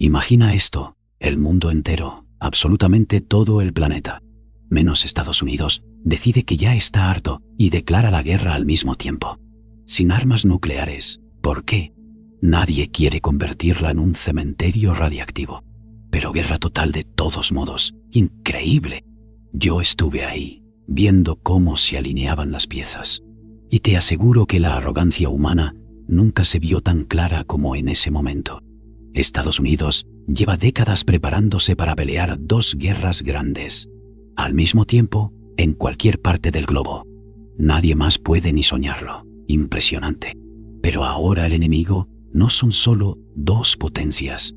Imagina esto, el mundo entero, absolutamente todo el planeta, menos Estados Unidos, decide que ya está harto y declara la guerra al mismo tiempo. Sin armas nucleares, ¿por qué? Nadie quiere convertirla en un cementerio radiactivo. Pero guerra total de todos modos, increíble. Yo estuve ahí, viendo cómo se alineaban las piezas. Y te aseguro que la arrogancia humana nunca se vio tan clara como en ese momento. Estados Unidos lleva décadas preparándose para pelear dos guerras grandes, al mismo tiempo, en cualquier parte del globo. Nadie más puede ni soñarlo. Impresionante. Pero ahora el enemigo no son solo dos potencias.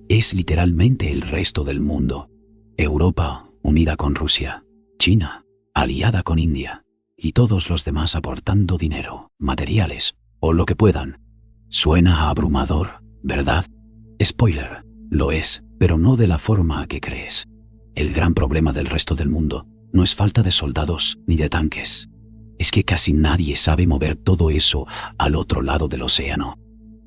Es literalmente el resto del mundo. Europa unida con Rusia, China aliada con India, y todos los demás aportando dinero, materiales o lo que puedan. Suena abrumador, ¿verdad? Spoiler, lo es, pero no de la forma que crees. El gran problema del resto del mundo no es falta de soldados ni de tanques. Es que casi nadie sabe mover todo eso al otro lado del océano.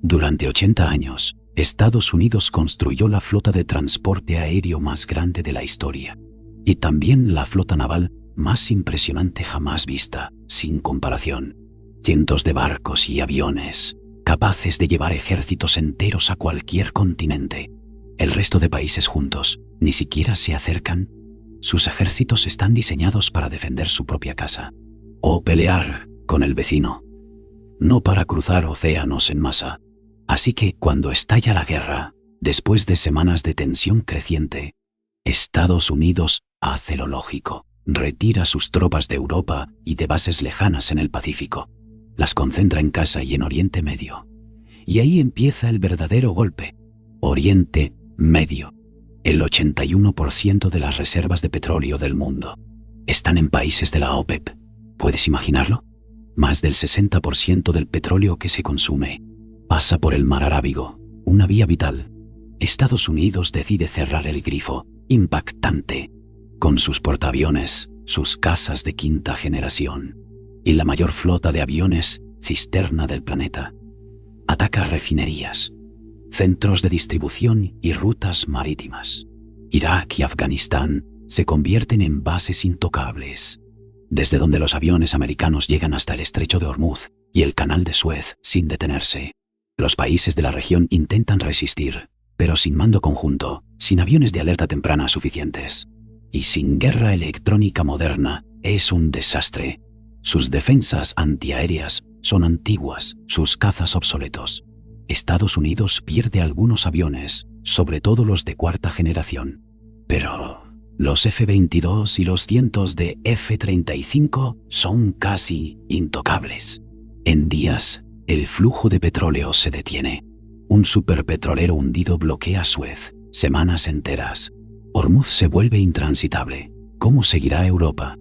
Durante 80 años, Estados Unidos construyó la flota de transporte aéreo más grande de la historia. Y también la flota naval más impresionante jamás vista, sin comparación. Cientos de barcos y aviones, capaces de llevar ejércitos enteros a cualquier continente. El resto de países juntos ni siquiera se acercan. Sus ejércitos están diseñados para defender su propia casa o pelear con el vecino, no para cruzar océanos en masa. Así que cuando estalla la guerra, después de semanas de tensión creciente, Estados Unidos hace lo lógico, retira sus tropas de Europa y de bases lejanas en el Pacífico, las concentra en casa y en Oriente Medio. Y ahí empieza el verdadero golpe. Oriente Medio. El 81% de las reservas de petróleo del mundo están en países de la OPEP. ¿Puedes imaginarlo? Más del 60% del petróleo que se consume pasa por el mar Arábigo, una vía vital. Estados Unidos decide cerrar el grifo, impactante, con sus portaaviones, sus casas de quinta generación y la mayor flota de aviones cisterna del planeta. Ataca refinerías, centros de distribución y rutas marítimas. Irak y Afganistán se convierten en bases intocables, desde donde los aviones americanos llegan hasta el estrecho de Hormuz y el canal de Suez sin detenerse. Los países de la región intentan resistir, pero sin mando conjunto, sin aviones de alerta temprana suficientes. Y sin guerra electrónica moderna, es un desastre. Sus defensas antiaéreas son antiguas, sus cazas obsoletos. Estados Unidos pierde algunos aviones, sobre todo los de cuarta generación. Pero los F-22 y los cientos de F-35 son casi intocables. En días, el flujo de petróleo se detiene. Un superpetrolero hundido bloquea Suez, semanas enteras. Hormuz se vuelve intransitable. ¿Cómo seguirá Europa?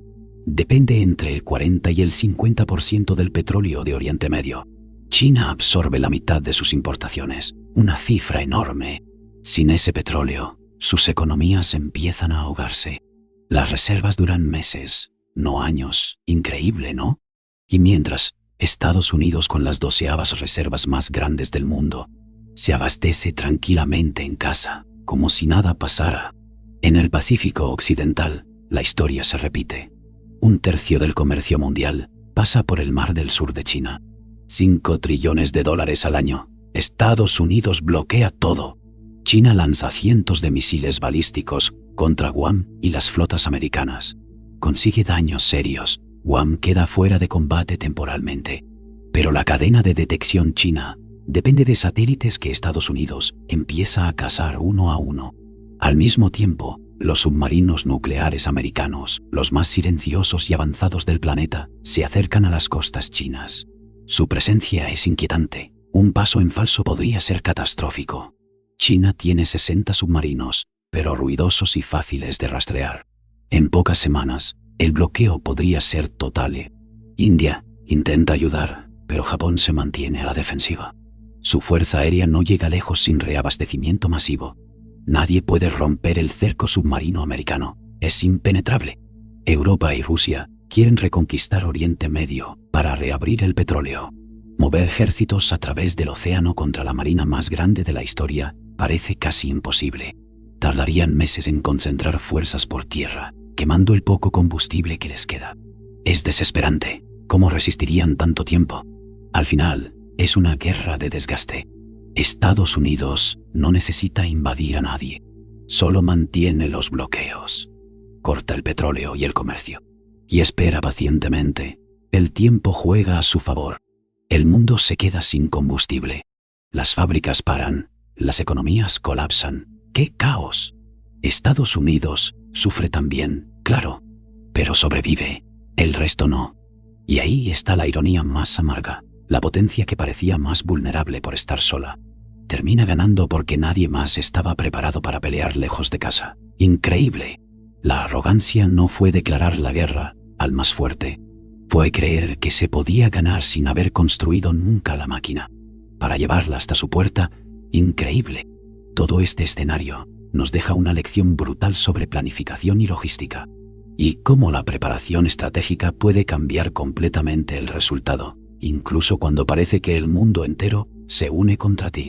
Depende entre el 40 y el 50% del petróleo de Oriente Medio. China absorbe la mitad de sus importaciones, una cifra enorme. Sin ese petróleo, sus economías empiezan a ahogarse. Las reservas duran meses, no años. Increíble, ¿no? Y mientras, Estados Unidos, con las 12ª reservas más grandes del mundo, se abastece tranquilamente en casa, como si nada pasara. En el Pacífico Occidental, la historia se repite. 1/3 del comercio mundial pasa por el mar del sur de China. 5 trillones de dólares al año. Estados Unidos bloquea todo. China lanza cientos de misiles balísticos contra Guam y las flotas americanas. Consigue daños serios. Guam queda fuera de combate temporalmente. Pero la cadena de detección china depende de satélites que Estados Unidos empieza a cazar uno a uno. Al mismo tiempo, los submarinos nucleares americanos, los más silenciosos y avanzados del planeta, se acercan a las costas chinas. Su presencia es inquietante. Un paso en falso podría ser catastrófico. China tiene 60 submarinos, pero ruidosos y fáciles de rastrear. En pocas semanas, el bloqueo podría ser total. India intenta ayudar, pero Japón se mantiene a la defensiva. Su fuerza aérea no llega lejos sin reabastecimiento masivo. Nadie puede romper el cerco submarino americano. Es impenetrable. Europa y Rusia quieren reconquistar Oriente Medio para reabrir el petróleo, mover ejércitos a través del océano contra la marina más grande de la historia parece casi imposible. Tardarían meses en concentrar fuerzas por tierra, quemando el poco combustible que les queda. Es desesperante. ¿Cómo resistirían tanto tiempo? Al final, es una guerra de desgaste. Estados Unidos no necesita invadir a nadie. Solo mantiene los bloqueos. Corta el petróleo y el comercio. Y espera pacientemente. El tiempo juega a su favor. El mundo se queda sin combustible. Las fábricas paran. Las economías colapsan. ¡Qué caos! Estados Unidos sufre también, claro, pero sobrevive. El resto no. Y ahí está la ironía más amarga. La potencia que parecía más vulnerable por estar sola termina ganando porque nadie más estaba preparado para pelear lejos de casa. ¡Increíble! La arrogancia no fue declarar la guerra al más fuerte. Fue creer que se podía ganar sin haber construido nunca la máquina para llevarla hasta su puerta. Increíble. Todo este escenario nos deja una lección brutal sobre planificación y logística, y cómo la preparación estratégica puede cambiar completamente el resultado, incluso cuando parece que el mundo entero se une contra ti.